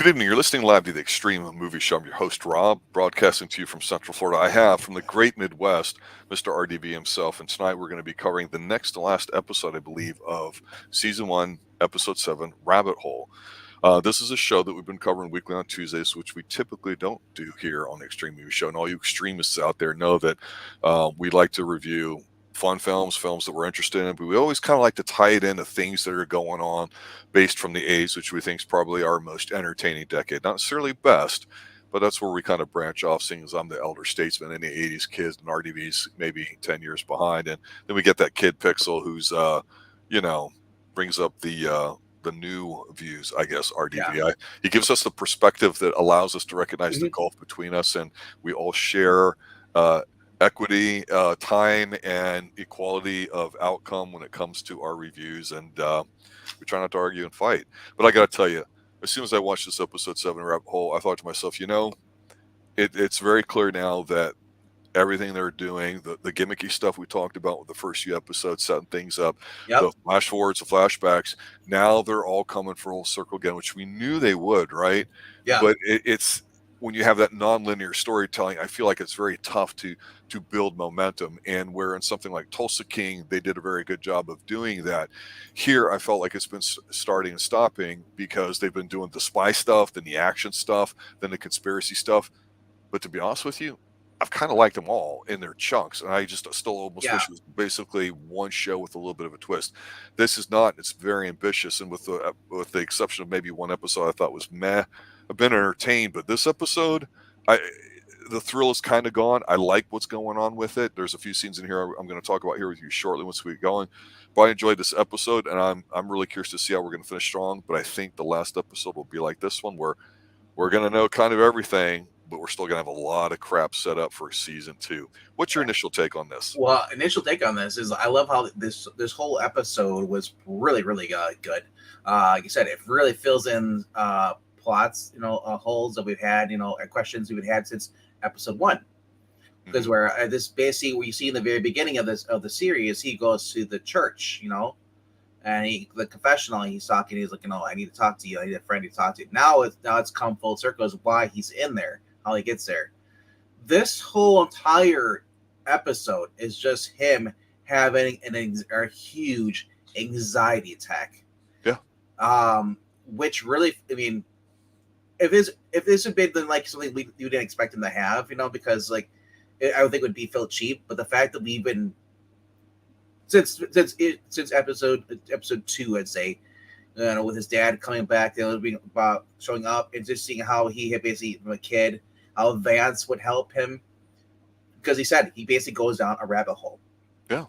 Good evening. You're listening live to the Xtreme Movie Show. I'm your host, Rob, broadcasting to you from Central Florida. I have from the great Midwest, Mr. RDB himself, and tonight we're going to be covering the next to last episode, I believe, of Season 1, Episode 7, Rabbit Hole. This is a show that we've been covering weekly on Tuesdays, which we typically don't do here on the Xtreme Movie Show. And all you extremists out there know that we like to review fun films that we're interested in, but we always kind of like to tie it into things that are going on based from the 80s, which we think is probably our most entertaining decade. Not necessarily best, but that's where we kind of branch off, seeing as I'm the elder statesman in the 80s kids and RDB's maybe 10 years behind. And then we get that kid Pixel who's, brings up the new views, I guess, RDB. Yeah. He gives us the perspective that allows us to recognize the Mhm. gulf between us, and we all share equity, time, and equality of outcome when it comes to our reviews. And we try not to argue and fight. But I got to tell you, as soon as I watched this episode 7 Rabbit Hole, I thought to myself, it's very clear now that everything they're doing, the gimmicky stuff we talked about with the first few episodes, setting things up, Yep. the flash forwards, the flashbacks, now they're all coming full circle again, which we knew they would, right? Yeah. But it's when you have that non-linear storytelling, I feel like it's very tough to build momentum. And where in something like Tulsa King, they did a very good job of doing that. Here, I felt like it's been starting and stopping because they've been doing the spy stuff, then the action stuff, then the conspiracy stuff. But to be honest with you, I've kind of liked them all in their chunks, and I just still almost wish it was basically one show with a little bit of a twist. This is not. It's very ambitious, and with the exception of maybe one episode I thought was meh, I've been entertained. But this episode, the thrill is kind of gone. I like what's going on with it. There's a few scenes in here I'm going to talk about here with you shortly once we get going. But I enjoyed this episode, and I'm really curious to see how we're going to finish strong. But I think the last episode will be like this one, where we're going to know kind of everything, but we're still going to have a lot of crap set up for season 2. What's your initial take on this? Well, initial take on this is I love how this whole episode was really, really good. Like you said, it really fills in plots, holes that we've had, questions we've had since episode 1. Because where this basically where you see in the very beginning of the series, he goes to the church, and the confessional, he's talking. He's like, I need to talk to you. I need a friend to talk to. Now it's come full circle as why he's in there, how he gets there. This whole entire episode is just him having a huge anxiety attack. Yeah. Which really, I mean, if this had been like something we didn't expect him to have, because like I would think it would be felt cheap, but the fact that we've been since episode 2, I'd say, with his dad coming back, being about showing up and just seeing how he had basically from a kid, how Vance would help him, because he said he basically goes down a rabbit hole. Yeah.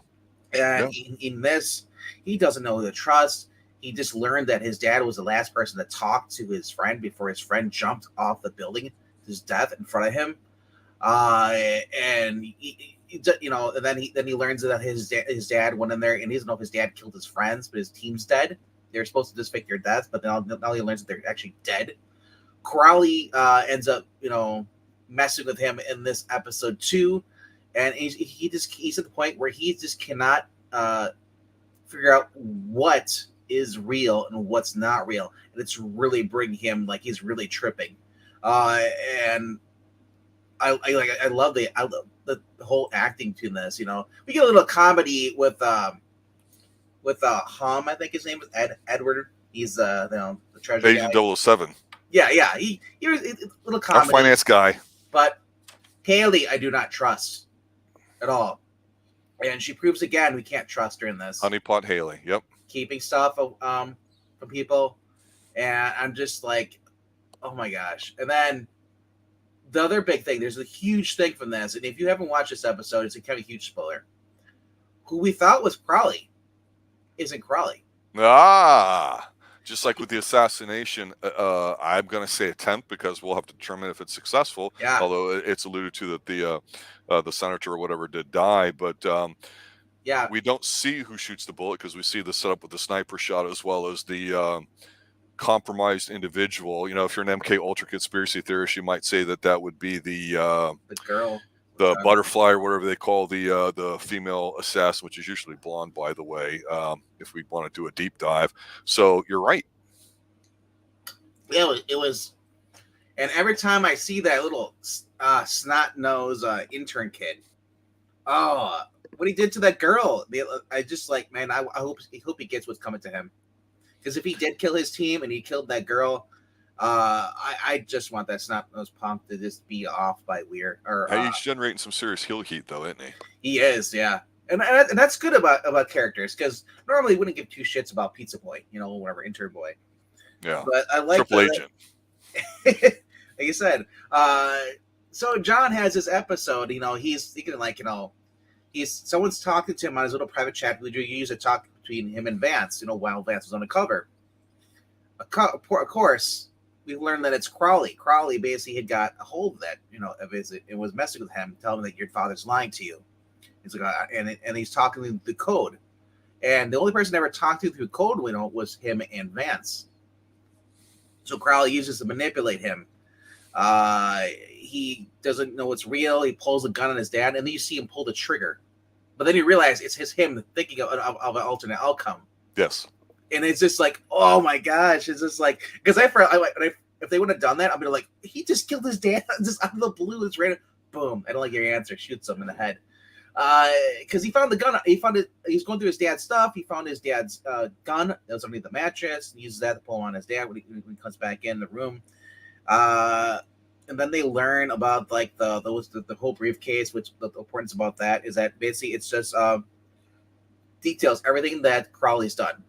And in this, he doesn't know who to trust. He just learned that his dad was the last person to talk to his friend before his friend jumped off the building to his death in front of him. And and then he learns that his dad went in there, and he doesn't know if his dad killed his friends, but his team's dead. They're supposed to just fake their deaths, but now he learns that they're actually dead. Crowley ends up messing with him in this episode 2, and he's at the point where he just cannot figure out what is real and what's not real, and it's really bringing him like he's really tripping. And I love the whole acting to this. We get a little comedy with Hum, I think his name is Edward. He's the treasure Agent guy. 007. Yeah. He was a little Our comedy. finance guy. But Haley, I do not trust at all, and she proves again we can't trust her in this. Honeypot Haley. Yep. Keeping stuff from people, and I'm just like, oh my gosh. And then the other big thing, there's a huge thing from this, and if you haven't watched this episode, it's a kind of huge spoiler. Who we thought was Crowley isn't Crowley. Just like with the assassination, I'm going to say attempt, because we'll have to determine if it's successful. Yeah. Although it's alluded to that the senator or whatever did die, but we don't see who shoots the bullet, because we see the setup with the sniper shot as well as the compromised individual. If you're an MK Ultra conspiracy theorist, you might say that would be the girl, the butterfly, or whatever they call the female assassin, which is usually blonde, by the way, if we want to do a deep dive. So you're right. Yeah, it was And every time I see that little snot nose intern kid, oh, what he did to that girl, I just like, man, I hope he gets what's coming to him. Because if he did kill his team and he killed that girl, I just want that snot nose punk to just be off by Weir. Or He's generating some serious heel heat, though, isn't he? he is, yeah. And that's good about characters, because normally we wouldn't give two shits about Pizza Boy, whatever, intern boy. Yeah. But I like Triple Agent. like you said. So John has this episode. He's thinking like, someone's talking to him on his little private chat. We use a talk between him and Vance. While Vance was on the cover. Of course, we learned that it's Crowley. Crowley basically had got a hold of that, of his, and was messing with him, telling him that your father's lying to you. He's like, and he's talking the code, and the only person that ever talked to through code was him and Vance. So Crowley uses to manipulate him. He doesn't know it's real. He pulls a gun on his dad, and then you see him pull the trigger. But then you realize it's him thinking of an alternate outcome. Yes. And it's just like, oh my gosh. It's just like, because if they would have done that, I'd be like, he just killed his dad just out of the blue. It's random. Boom. I don't like your answer. Shoots him in the head. Because he found the gun. He found it. He's going through his dad's stuff. He found his dad's gun that was underneath the mattress. He uses that to pull on his dad when he comes back in the room. And then they learn about like the whole briefcase, which the importance about that is that basically it's just details everything that Crowley's done.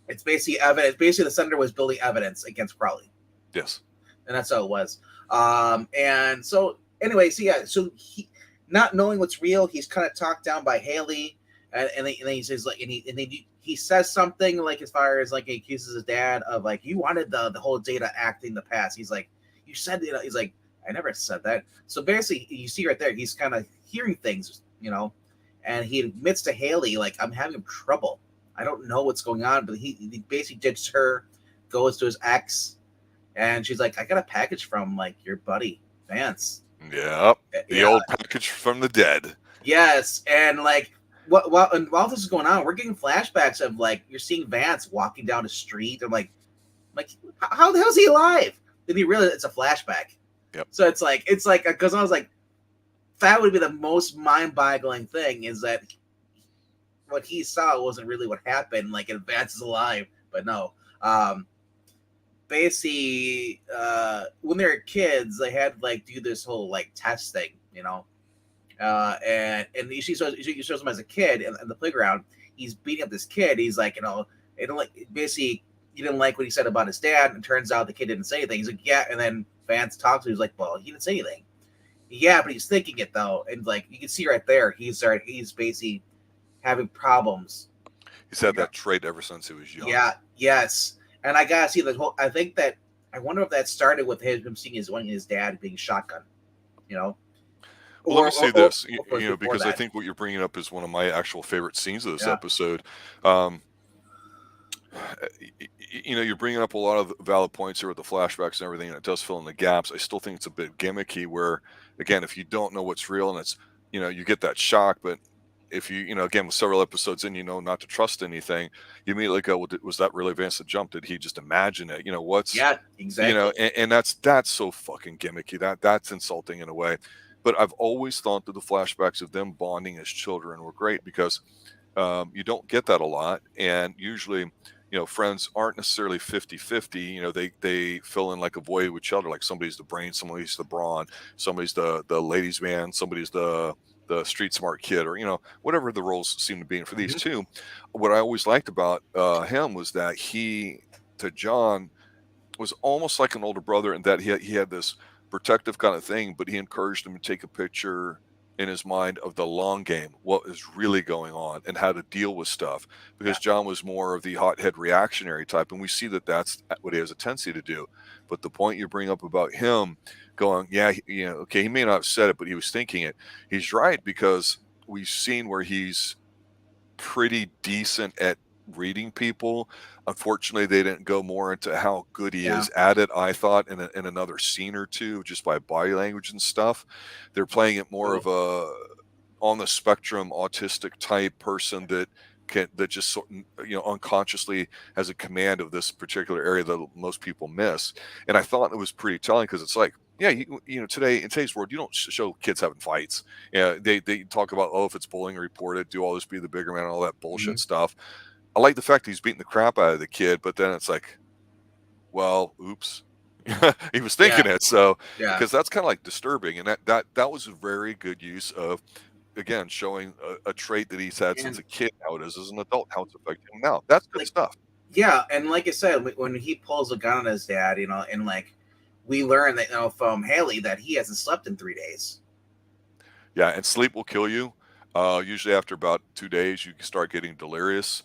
It's basically evidence. Basically, the senator was building evidence against Crowley. Yes. And that's how it was. And so anyway, so he, not knowing what's real, he's kind of talked down by Haley, and then he says like, and he says something like, as far as like, he accuses his dad of like, you wanted the whole Data act in the past. He's like, you said, he's like, I never said that. So basically, you see right there, he's kind of hearing things, and he admits to Haley like, I'm having trouble. I don't know what's going on, but he basically ditches her, goes to his ex, and she's like, I got a package from like your buddy Vance. Yep. The old package from the dead. Yes. And like while this is going on, we're getting flashbacks of like, you're seeing Vance walking down the street. I'm like how the hell is he alive? Then you realize it's a flashback. Yep. So it's like because I was like, that would be the most mind-boggling thing, is that what he saw wasn't really what happened. Like, Vance is alive, but no. Basically, when they were kids, they had like do this whole like test thing, and she shows him as a kid in the playground. He's beating up this kid. He's like, basically, he didn't like what he said about his dad. And it turns out the kid didn't say anything. He's like, yeah. And then Vance talks to him. He's like, well, he didn't say anything. Yeah, but he's thinking it though. And like, you can see right there, he's basically having problems. He's had that trait ever since he was young. Yeah. Yes. And I gotta see the whole. I wonder if that started with him seeing his dad being shotgun. Well, let me say this, because that. I think what you're bringing up is one of my actual favorite scenes of this episode. You're bringing up a lot of valid points here with the flashbacks and everything, and it does fill in the gaps. I still think it's a bit gimmicky where, again, if you don't know what's real and it's, you get that shock, but if you, again, with several episodes in, not to trust anything, you immediately go, well, was that really Vance that jumped? Did he just imagine it? What's, yeah, exactly. And that's so fucking gimmicky. That's insulting in a way. But I've always thought that the flashbacks of them bonding as children were great, because you don't get that a lot. And usually, friends aren't necessarily 50-50. They fill in like a void with each other. Like somebody's the brain, somebody's the brawn, somebody's the ladies man, somebody's the street smart kid, or whatever the roles seem to be. And for these two, what I always liked about him was that he, to John, was almost like an older brother, in that he had this protective kind of thing, but he encouraged him to take a picture in his mind of the long game, what is really going on and how to deal with stuff, because John was more of the hothead reactionary type, and we see that that's what he has a tendency to do. But the point you bring up about him going, okay, he may not have said it, but he was thinking it. He's right, because we've seen where he's pretty decent at reading people. Unfortunately, they didn't go more into how good he is at it, I thought, in another scene or two, just by body language and stuff. They're playing it more of a on the spectrum autistic type person that that just unconsciously has a command of this particular area that most people miss. And I thought it was pretty telling because it's like, yeah, today in today's world, you don't show kids having fights. Yeah, they talk about, oh, if it's bullying, report it, do all this, be the bigger man, and all that bullshit Mhm. stuff. I like the fact that he's beating the crap out of the kid, but then it's like, well, oops. He was Yeah, thinking it, so yeah, because that's kind of like disturbing, and that was a very good use of, again, showing a trait that he's had since and a kid, how it is as an adult, how it's affecting him now. That's good like stuff. yeah, and like I said, when he pulls a gun on his dad, and like we learn that from Haley that he hasn't slept in 3 days. Yeah, and sleep will kill you. Usually after about 2 days, you can start getting delirious.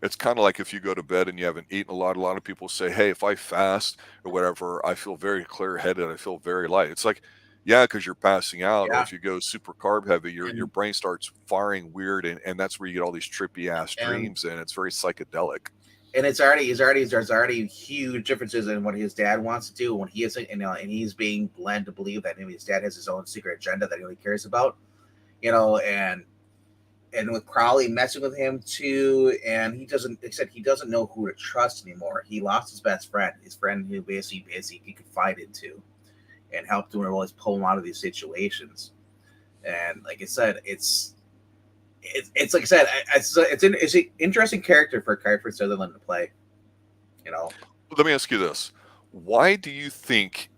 It's kinda like if you go to bed and you haven't eaten a lot. A lot of people say, "Hey, if I fast or whatever, I feel very clear-headed, I feel very light." It's like, yeah, because 'cause you're passing out, or Yeah, if you go super carb heavy, your and brain starts firing weird, and that's where you get all these trippy ass and dreams, and it's very psychedelic. there's already huge differences in what his dad wants to do when he is and he's being led to believe that his dad has his own secret agenda that he really cares about, and with Crowley messing with him too, and he doesn't know who to trust anymore. He lost his best friend, his friend who basically he confided to and helped him always pull him out of these situations. And like I said, it's like I said, it's an interesting character for Kiefer Sutherland to play. You know, Let me ask you this: why do you think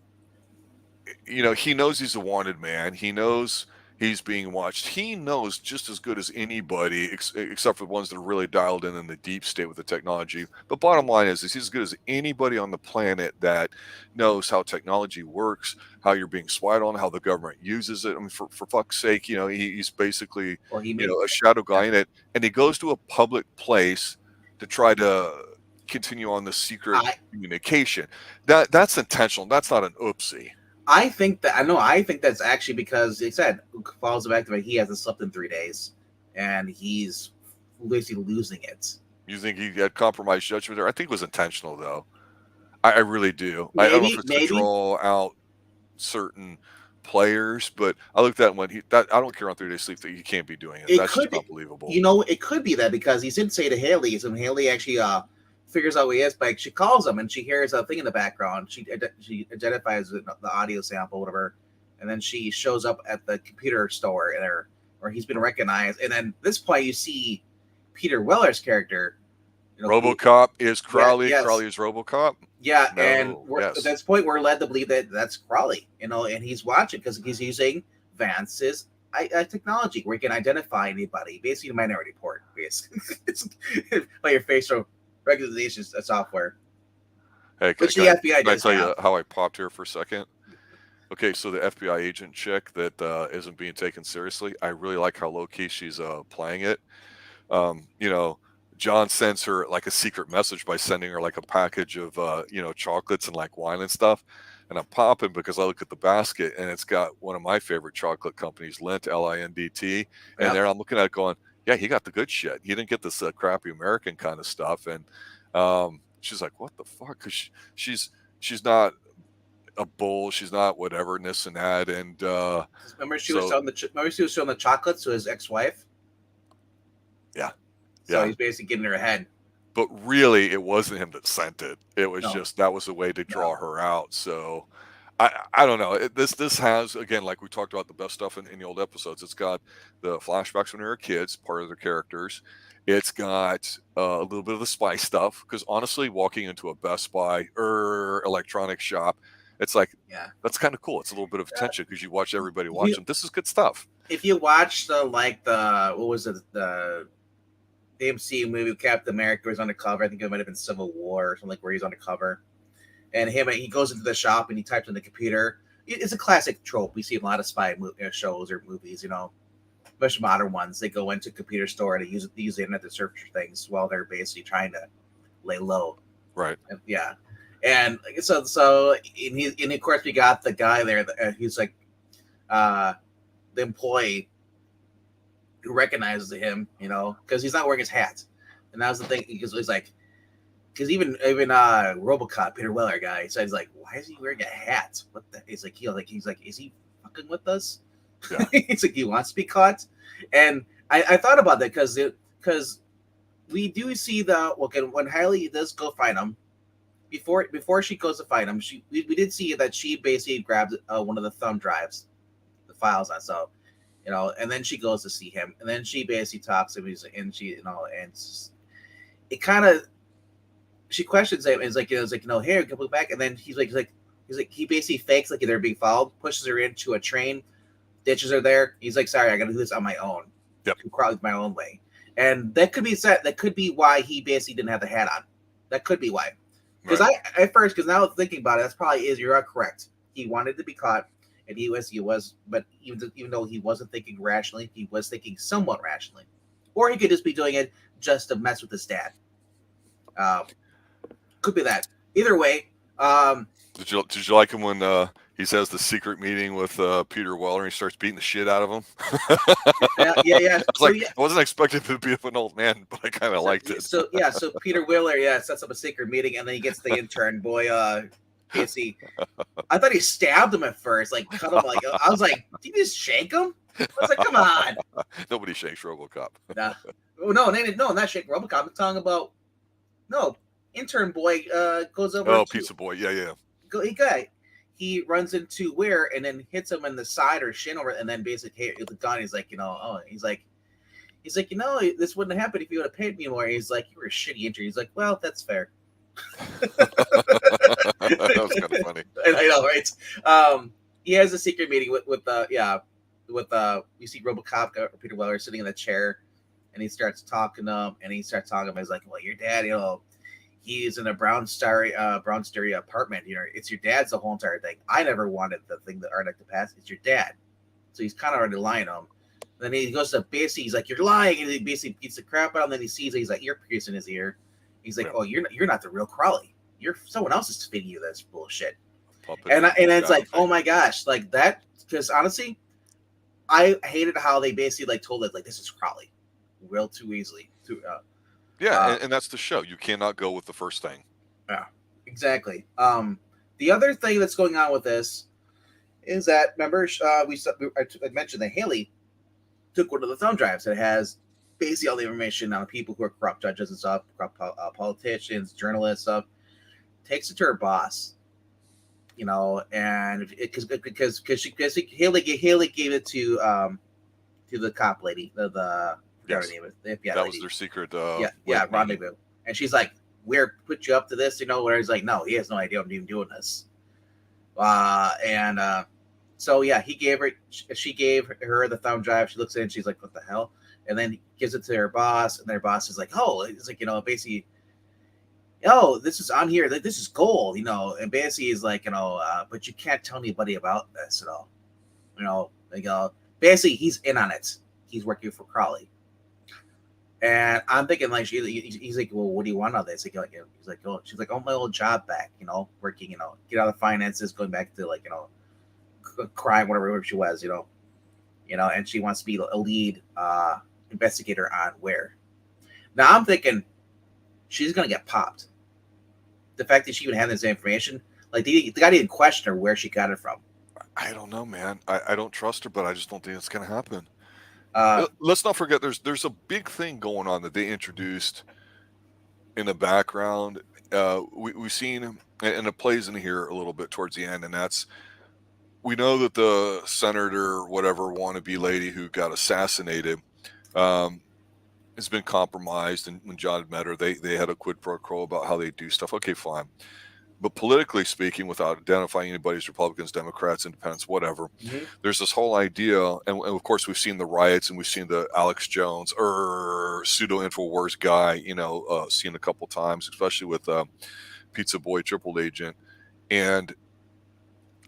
he knows he's a wanted man. He knows he's being watched. He knows just as good as anybody, except for the ones that are really dialed in the deep state with the technology. But bottom line is he's as good as anybody on the planet that knows how technology works, how you're being spied on, how the government uses it. I mean, for fuck's sake, he's basically, well, he made a shadow yeah. guy in it, and he goes to a public place to try to continue on the secret I communication. That's intentional. That's not an oopsie. I think that I know. I think that's actually because he said follows back to he hasn't slept in 3 days, and he's literally losing it. You think he had compromised judgment there? I think it was intentional, though. I really do. I don't know if Maybe, it's to maybe draw out certain players, but I looked at when I don't care on 3 days sleep that he can't be doing it. it That's just could be. not believable. It could be that because he didn't say to Haley, and Haley actually figures out who he is, but she calls him and she hears a thing in the background. She identifies the audio sample, whatever, and then she shows up at the computer store and where he's been recognized. And then at this point, you see Peter Weller's character. Who, RoboCop is yeah, Crowley. yes, Crowley is RoboCop. yeah, and No. at Yes. this point, we're led to believe that that's Crawley, and he's watching because he's using Vance's technology where he can identify anybody, basically a Minority Report, basically, it's by your facial recognition software, Hey, which the FBI can I does tell have. you how I popped here for a second? Okay, so the FBI agent chick that isn't being taken seriously, I really like how low key she's playing it. um, you know, John sends her like a secret message by sending her like a package of chocolates and like wine and stuff. And I'm popping because I look at the basket and it's got one of my favorite chocolate companies, Lindt, Lindt, and Yep. there I'm looking at it going, yeah, he got the good shit. He didn't get this crappy American kind of stuff. And she's like, what the fuck? Because she's not a bull, she's not whatever, and this and that, and Remember so remember she was showing the chocolates to his ex-wife, yeah, so yeah. he's basically getting her head. But really, it wasn't him that sent it. It was No, just that was a way to draw no, her out. So I don't know. This has, again, like we talked about the best stuff in the old episodes. It's got the flashbacks when they were kids, part of their characters. It's got a little bit of the spy stuff because honestly, walking into a Best Buy or electronics shop, it's like yeah. that's kind of cool. It's a little bit of attention because you watch everybody If you watch them. This is good stuff. if you watch the what was it, the MCU movie Captain America was undercover. I think it might have been Civil War or something, like where he's undercover, and he goes into the shop and he types in the computer. It's a classic trope we see in a lot of spy shows or movies, especially modern ones. They go into a computer store and they use the internet to search for things while they're basically trying to lay low. Right. Yeah, and and of course we got the guy there. He's like the employee who recognizes him, because he's not wearing his hat. And that was the thing, because he's like, because even RoboCop, Peter Weller guy, so he's like, why is he wearing a hat? What the? He's like, is he fucking with us? Yeah. It's like he wants to be caught. And I thought about that because because we do see the okay when Haley does go find him before she goes to find him. We did see that she basically grabbed one of the thumb drives, the files on so. And then she goes to see him, and then she basically talks to him, and she, and it kind of, she questions him, and it's like, here, come back, and then he's like, he basically fakes like they're being followed, pushes her into a train, ditches her there. He's like, sorry, I got to do this on my own, crawl my own way, and that could be set. That could be why he basically didn't have the hat on. That could be why, because because now thinking about it, that's probably you're correct. He wanted to be caught. And he was, but even though he wasn't thinking rationally, he was thinking somewhat rationally, or he could just be doing it just to mess with his dad. Could be that. Either way. Did you like him when he says the secret meeting with Peter Weller and he starts beating the shit out of him? Yeah. I wasn't expecting to be an old man, but I kind of liked it. So Peter Weller, sets up a secret meeting, and then he gets the intern boy. Casey, I thought he stabbed him at first, like cut him. Like I was like, did you just shake him? I was like, come on. Nobody shakes RoboCop. Nah. Oh, no, not shaking RoboCop. I'm talking about intern boy goes over. Oh, pizza boy, yeah. He runs into Ware and then hits him in the side or shin over, and then basically the gun. He's like, he's like, this wouldn't happen if you would have paid me more. He's like, you were a shitty injury. He's like, well, that's fair. That was kind of funny. I know, right? He has a secret meeting with you see RoboCop or Peter Weller sitting in the chair, and he starts talking to him, and he's like, well, your dad, he's in a brownstone apartment. It's your dad's the whole entire thing. I never wanted the thing that Arctic to pass. It's your dad. So he's kind of already lying to him. Then he goes to basically, he's like, you're lying, and he basically beats the crap out of him. Then he sees it, he's like, ear piercing his ear. He's like, oh, you're not the real Crawley. You're someone else is feeding you this bullshit. And it's like, oh my gosh, like that. Because honestly, I hated how they basically like told it like this is Crawley, real too easily. And that's the show. You cannot go with the first thing. Yeah, exactly. The other thing that's going on with this is that remember I mentioned that Haley took one of the thumb drives that has basically all the information on people who are corrupt judges and stuff, corrupt politicians, journalists, stuff. Takes it to her boss, and because Haley gave it to the cop lady, the name of it. That was their secret. Rendezvous, and she's like, "Where put you up to this?" Where he's like, "No, he has no idea I'm even doing this." So he gave her. She gave her the thumb drive. She looks at it and she's like, "What the hell?" And then he gives it to her boss, and their boss is like, "Oh, it's like basically, oh, this is on here. This is gold, And basically, he's like, but you can't tell anybody about this at all, Basically, he's in on it. He's working for Crawley, and I'm thinking like, he's like, well, what do you want out of this? He's like, oh, she's like, oh, my old job back, working, get out of finances, going back to like, crime, whatever she was, and she wants to be a lead investigator on Ware. Now I'm thinking she's gonna get popped. The fact that she even had this information, like the guy didn't question her where she got it from. I don't know, man. I don't trust her, but I just don't think it's gonna happen. Let's not forget there's a big thing going on that they introduced in the background. We've seen, and it plays in here a little bit towards the end, and that's, we know that the senator, whatever wannabe lady who got assassinated, has been compromised. And when John had met her, they had a quid pro quo about how they do stuff. Okay, fine. But politically speaking, without identifying anybody as Republicans, Democrats, Independents, whatever, there's this whole idea. And of course, we've seen the riots and we've seen the Alex Jones or pseudo InfoWars guy, seen a couple times, especially with Pizza Boy Triple Agent. And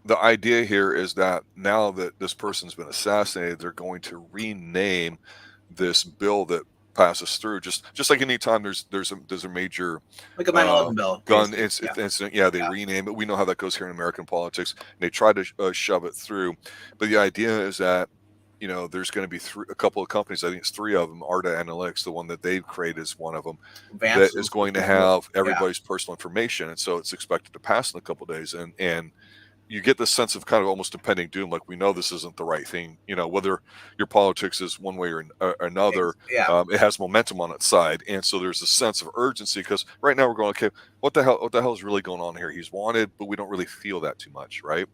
the idea here is that now that this person's been assassinated, they're going to rename this bill that passes through, just like any time there's a major like a 9/11 bill gun incident. They rename it. We know how that goes here in American politics, and they try to shove it through. But the idea is that there's going to be a couple of companies, I think it's 3 of them, Arta Analytics, the one that they've created is one of them, that is going to have everybody's personal information, and so it's expected to pass in a couple of days. And you get this sense of kind of almost impending doom, like we know this isn't the right thing. Whether your politics is one way or another, Yeah. it has momentum on its side, and so there's a sense of urgency because right now we're going, okay, what the hell is really going on here? He's wanted, but we don't really feel that too much, right?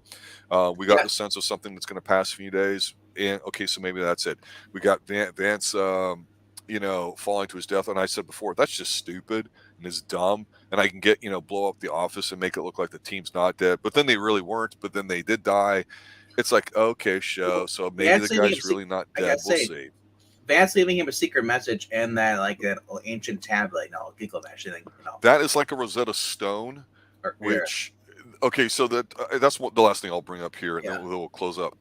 We got Yeah. the sense of something that's going to pass a few days, and okay, so maybe that's it. We got Vance, falling to his death, and I said before that's just stupid and is dumb, and I can get blow up the office and make it look like the team's not dead, but then they really weren't, but then they did die. It's like, okay, show, Well, so maybe the Vance leaving him. guy's really not I gotta dead. We'll say, see. Vance leaving him a secret message and that ancient tablet, Gilgamesh thing. That is like a Rosetta Stone, Yeah. which okay, so that's the last thing I'll bring up here, and Yeah. then we'll close up.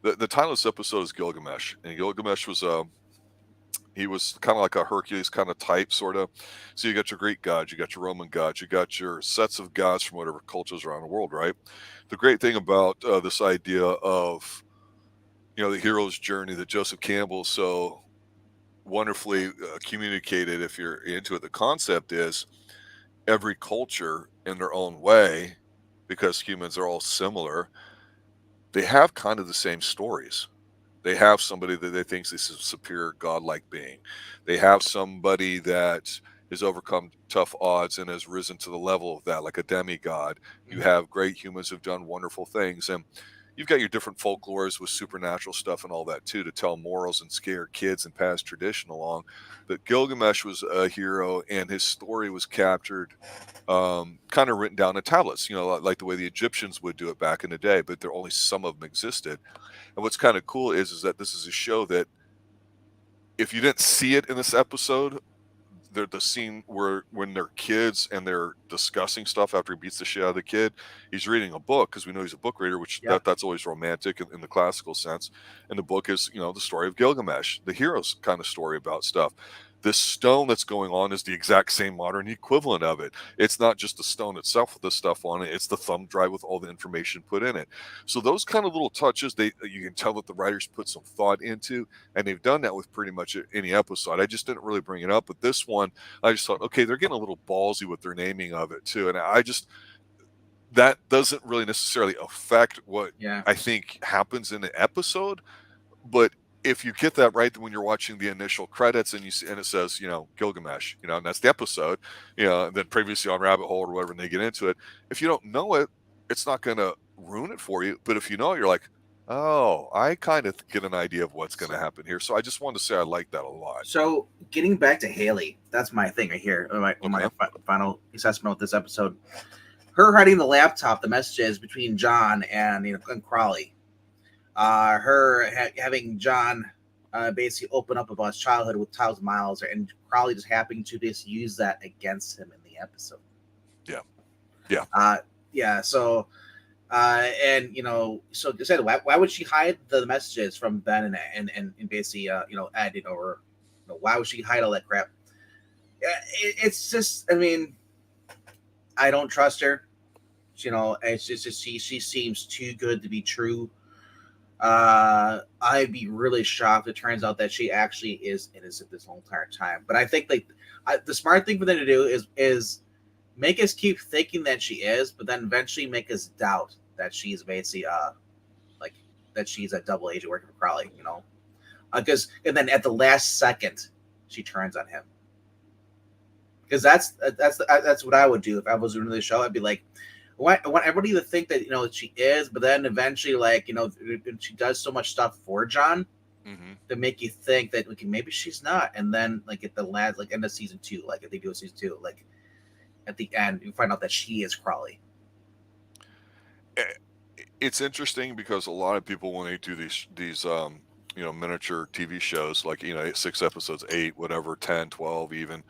The title of this episode is Gilgamesh, and Gilgamesh was he was kind of like a Hercules kind of type, sort of. So you got your Greek gods, you got your Roman gods, you got your sets of gods from whatever cultures around the world, right? The great thing about this idea of the hero's journey that Joseph Campbell so wonderfully communicated, if you're into it, the concept is every culture in their own way, because humans are all similar, they have kind of the same stories. They have somebody that they think is a superior godlike being. They have somebody that has overcome tough odds and has risen to the level of that, like a demigod. You have great humans who've done wonderful things, and you've got your different folklores with supernatural stuff and all that too, to tell morals and scare kids and pass tradition along. But Gilgamesh was a hero, and his story was captured, kind of written down in tablets, like the way the Egyptians would do it back in the day, but there only some of them existed. And what's kind of cool is that this is a show that, if you didn't see it in this episode, the scene where when they're kids and they're discussing stuff after he beats the shit out of the kid, he's reading a book, because we know he's a book reader, which that's always romantic in the classical sense. And the book is the story of Gilgamesh, the hero's kind of story about stuff. This stone that's going on is the exact same modern equivalent of it. It's not just the stone itself with the stuff on it, it's the thumb drive with all the information put in it. So those kind of little touches, you can tell that the writers put some thought into, and they've done that with pretty much any episode. I just didn't really bring it up, but this one, I just thought, okay, they're getting a little ballsy with their naming of it too. And that doesn't really necessarily affect what I think happens in the episode, but if you get that right when you're watching the initial credits and you see, and it says, Gilgamesh, and that's the episode, and then previously on Rabbit Hole or whatever, and they get into it. If you don't know it, it's not going to ruin it for you. But if you know it, you're like, oh, I kind of get an idea of what's going to happen here. So I just wanted to say I like that a lot. So getting back to Haley, that's my thing right here. My final assessment with this episode. Her hiding the laptop, the messages between John and and Crawley. Her having John basically open up about his childhood with Tiles Miles, and Crawley just happening to just use that against him in the episode. Yeah. So, and so I said, why would she hide the messages from Ben and basically Ed, or why would she hide all that crap? It's just, I mean, I don't trust her. It's just she seems too good to be true. I'd be really shocked if it turns out that she actually is innocent this whole entire time. But I think the smart thing for them to do is make us keep thinking that she is, but then eventually make us doubt that she's basically that she's a double agent working for Crowley. Because and then at the last second she turns on him. Because that's what I would do if I was doing the show. I'd be like, I want everybody to think that she is, but then eventually she does so much stuff for John to make you think that maybe she's not, and then at the last end of season 2, if they do a season 2, at the end you find out that she is Crawley. It's interesting because a lot of people, when they do these miniature TV shows, 6 episodes, 8, whatever, 10, 12 even,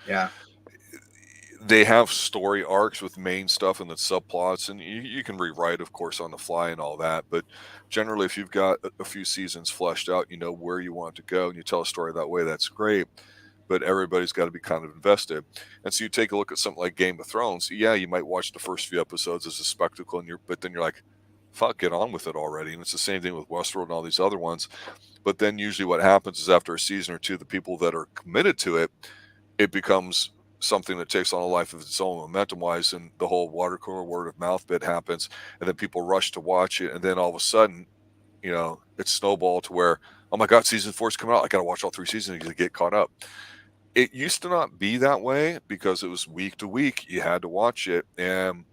they have story arcs with main stuff and the subplots, and you can rewrite, of course, on the fly and all that. But generally, if you've got a few seasons fleshed out, where you want to go, and you tell a story that way, that's great. But everybody's got to be kind of invested. And so you take a look at something like Game of Thrones. Yeah, you might watch the first few episodes as a spectacle, but then you're like, fuck, get on with it already. And it's the same thing with Westworld and all these other ones. But then usually what happens is after a season or two, the people that are committed to it, it becomes something that takes on a life of its own momentum wise, and the whole water cooler word of mouth bit happens, and then people rush to watch it, and then all of a sudden, it's snowballed to where, oh my god, season 4 is coming out, I gotta watch all 3 seasons to get caught up. It used to not be that way because it was week to week, you had to watch it, and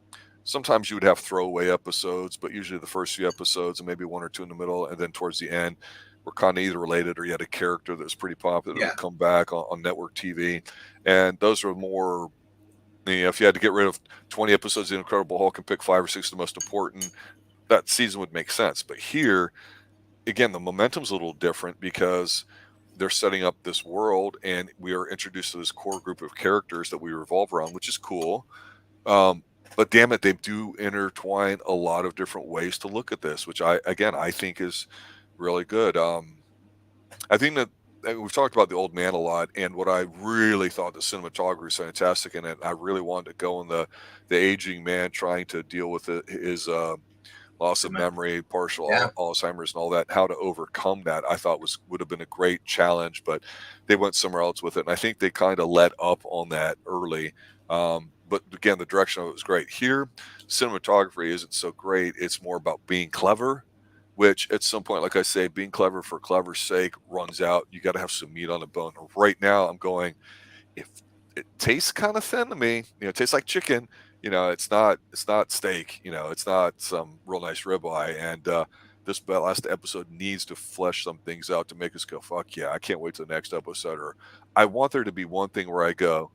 sometimes you would have throwaway episodes, but usually the first few episodes and maybe one or two in the middle, and then towards the end were kind of either related or you had a character that was pretty popular that Yeah. would come back on network TV, and those were more. If you had to get rid of 20 episodes of the Incredible Hulk and pick 5 or 6 of the most important, that season would make sense. But here, again, the momentum's a little different because they're setting up this world, and we are introduced to this core group of characters that we revolve around, which is cool. But damn it, they do intertwine a lot of different ways to look at this, which I think is really good. I think that we've talked about the old man a lot, and what I really thought the cinematography is fantastic in it. I really wanted to go in the aging man trying to deal with his loss of memory, partial Yeah. Alzheimer's, and all that. How to overcome that, I thought would have been a great challenge, but they went somewhere else with it, and I think they kind of let up on that early. But again, the direction of it was great. Here, cinematography isn't so great. It's more about being clever, which at some point, like I say, being clever for clever's sake runs out. You got to have some meat on the bone. Right now, I'm going, if it tastes kind of thin to me, it tastes like chicken. It's not steak. It's not some real nice ribeye. And this last episode needs to flesh some things out to make us go, fuck yeah, I can't wait to the next episode. Or I want there to be one thing where I go,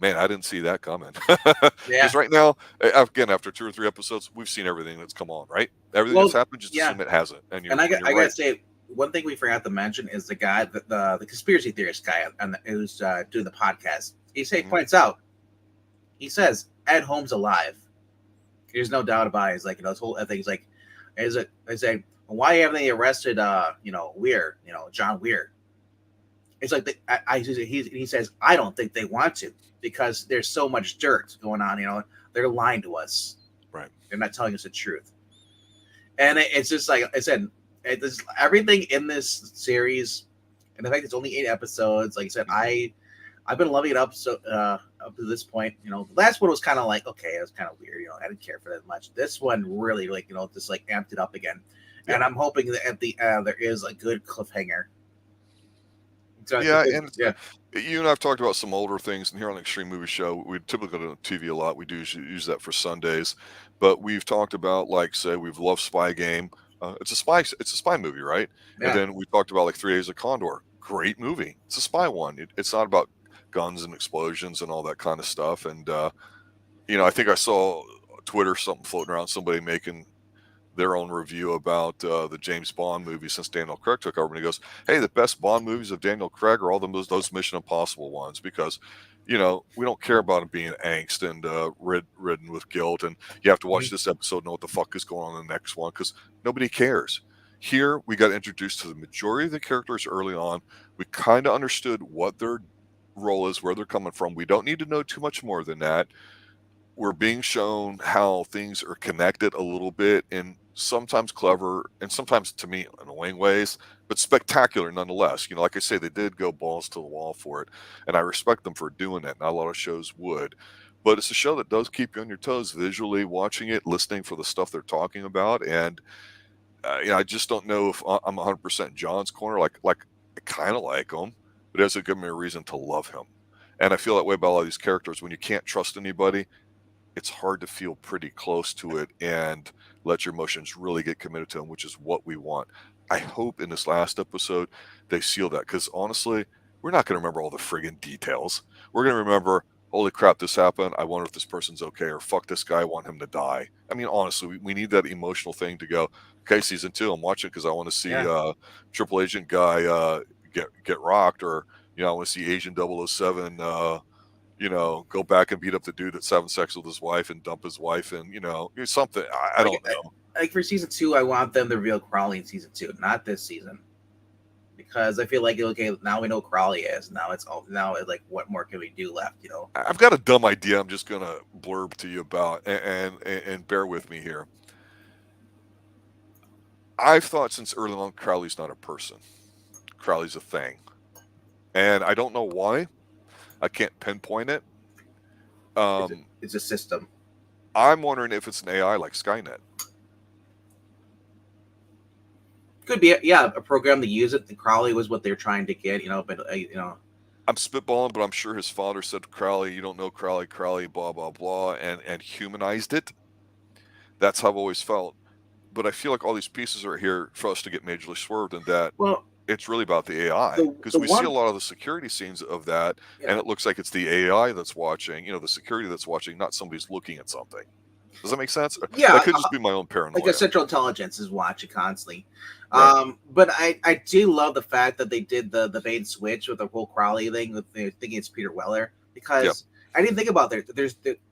man, I didn't see that coming. Yeah. Because right now, again, after 2 or 3 episodes, we've seen everything that's come on, right? Everything that's Well, happened, just yeah. assume it hasn't. And And you're I gotta right. say, one thing we forgot to mention is the guy, the conspiracy theorist guy, and who's doing the podcast. He Mhm. points out, he says Ed Holmes alive. There's no doubt about it. It's like, this whole thing. He's like, is like, why haven't they arrested Weir, John Weir? It's like he says, I don't think they want to, because there's so much dirt going on. They're lying to us. Right. They're not telling us the truth. And it's just like I said, everything in this series, and the fact it's only 8 episodes. Like I said, I've been loving it up up to this point. The last one was kind of like, okay, it was kind of weird. I didn't care for that much. This one really, like, just like amped it up again. Yeah. And I'm hoping that at the there is a good cliffhanger. So, Yeah, because, and yeah, you and I've talked about some older things, and here on the Extreme Movie Show, we typically go to TV a lot. We do use that for Sundays, but we've talked about, like, say, we've loved Spy Game. It's a spy movie, right? And yeah, then we talked about like 3 Days of Condor. Great movie. It's a spy one. It's not about guns and explosions and all that kind of stuff. And I think I saw Twitter something floating around, somebody making their own review about the James Bond movie since Daniel Craig took over, and he goes, "Hey, the best Bond movies of Daniel Craig are all those Mission Impossible ones because, we don't care about him being angst and ridden with guilt, and you have to watch mhm, this episode and know what the fuck is going on in the next one because nobody cares." Here, we got introduced to the majority of the characters early on. We kind of understood what their role is, where they're coming from. We don't need to know too much more than that. We're being shown how things are connected a little bit in sometimes clever and sometimes, to me, annoying ways, but spectacular nonetheless. Like I say, they did go balls to the wall for it, and I respect them for doing that. Not a lot of shows would, but it's a show that does keep you on your toes visually, watching it, listening for the stuff they're talking about, and I just don't know if I'm 100% John's corner. Like I kind of like him, but it doesn't give me a reason to love him. And I feel that way about a lot of these characters. When you can't trust anybody, it's hard to feel pretty close to it and let your emotions really get committed to them, which is what we want. I hope in this last episode they seal that because honestly, we're not going to remember all the friggin' details. We're going to remember, holy crap, this happened. I wonder if this person's okay, or fuck this guy, I want him to die. I mean, honestly, we need that emotional thing to go, okay, season 2, I'm watching because I want to see yeah. Triple Agent guy get rocked, or I want to see Agent 007 go back and beat up the dude that's having sex with his wife and dump his wife, and something. I Like, don't know. like for season 2, I want them to reveal Crowley in season 2, not this season, because I feel like, okay, now we know Crowley is. Now it's like, what more can we do left? I've got a dumb idea. I'm just gonna blurb to you about, and bear with me here. I've thought since early on, Crowley's not a person. Crowley's a thing, and I don't know why. I can't pinpoint it. It's a system. I'm wondering if it's an AI like Skynet. Could be, yeah, a program to use it. The Crowley was what they're trying to get, but I'm spitballing, but I'm sure his father said to Crowley, "You don't know Crowley, Crowley, blah blah blah," and humanized it. That's how I've always felt. But I feel like all these pieces are here for us to get majorly swerved, in that well, it's really about the AI, because the we see a one, lot of the security scenes of that, yeah, and it looks like it's the AI that's watching, the security that's watching, not somebody's looking at something. Does that make sense? That yeah, could just be my own like a paranoia. central intelligence is watching constantly. Right. But I do love the fact that they did the bait and switch with the whole Crowley thing, with thinking it's Peter Weller, Yep. because I didn't think about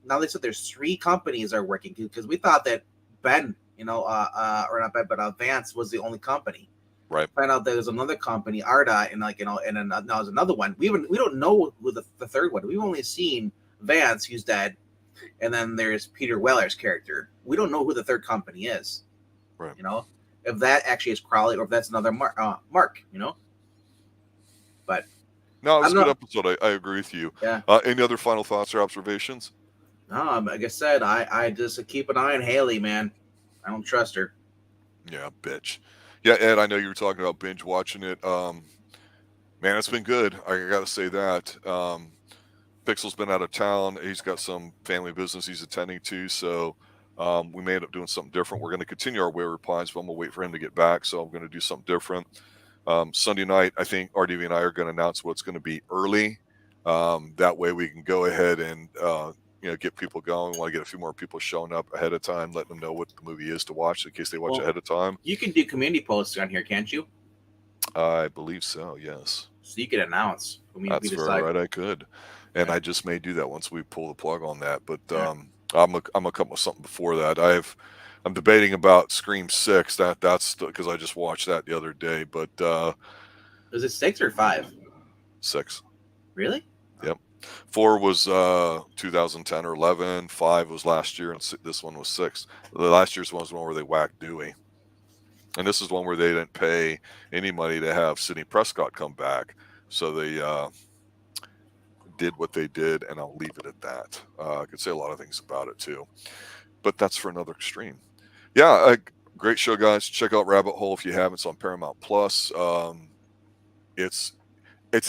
now they said there's 3 companies are working, because we thought that Ben, or not Ben, but Vance was the only company. Right. Find out there's another company, Arda, and and then now there's another one. We don't know who the third one. We've only seen Vance, who's dead, and then there's Peter Weller's character. We don't know who the third company is. Right. If that actually is Crowley, or if that's another Mark. But No, it I was don't a good know. episode. I agree with you. Yeah. Any other final thoughts or observations? No, like I said, I just keep an eye on Haley, man. I don't trust her. Yeah, bitch. Yeah, Ed, I know you were talking about binge watching it. Man, it's been good. I got to say that. Pixel's been out of town. He's got some family business he's attending to, so we may end up doing something different. We're going to continue our Wayward Pines, but I'm going to wait for him to get back, so I'm going to do something different. Sunday night, I think RDV and I are going to announce what's going to be early. That way we can go ahead and get people going. We want to get a few more people showing up ahead of time, letting them know what the movie is to watch in case they watch ahead of time. You can do community posts on here, can't you? I believe so, yes. So you can announce. That's very right, I could. And Yeah. I just may do that once we pull the plug on that. But Yeah. I'm gonna come up with something before that. I'm debating about Scream 6. That's because I just watched that the other day. But Is it 6 or 5? 6. Really? Yep. 4 was 2010 or 11. 5 was last year, and this one was 6. The last year's one was one where they whacked Dewey. And this is one where they didn't pay any money to have Sidney Prescott come back. So they did what they did, and I'll leave it at that. I could say a lot of things about it too, but that's for another Extreme. Yeah, great show, guys. Check out Rabbit Hole if you haven't. It's on Paramount Plus. It's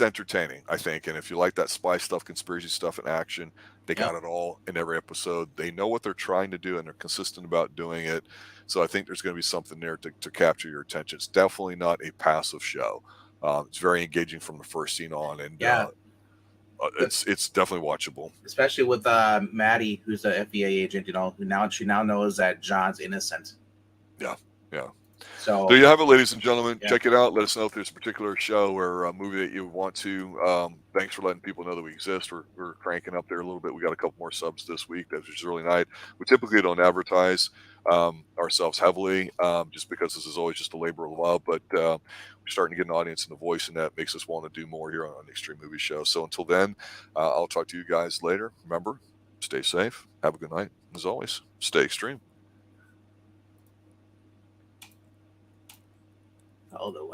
entertaining, I think, and if you like that spy stuff, conspiracy stuff, and action, they got it all in every episode. They know what they're trying to do, and they're consistent about doing it. So I think there's going to be something there to capture your attention. It's definitely not a passive show. It's very engaging from the first scene on, and it's definitely watchable, especially with Maddie, who's the FBI agent. She now knows that John's innocent. Yeah. So there you have it, ladies and gentlemen. Yeah. Check it out. Let us know if there's a particular show or a movie that you want to. Thanks for letting people know that we exist. We're cranking up there a little bit. We got a couple more subs this week, which is really nice. We typically don't advertise ourselves heavily, just because this is always just a labor of love. But we're starting to get an audience and a voice, and that makes us want to do more here on the Extreme Movie Show. So until then, I'll talk to you guys later. Remember, stay safe. Have a good night. As always, stay extreme. all the way.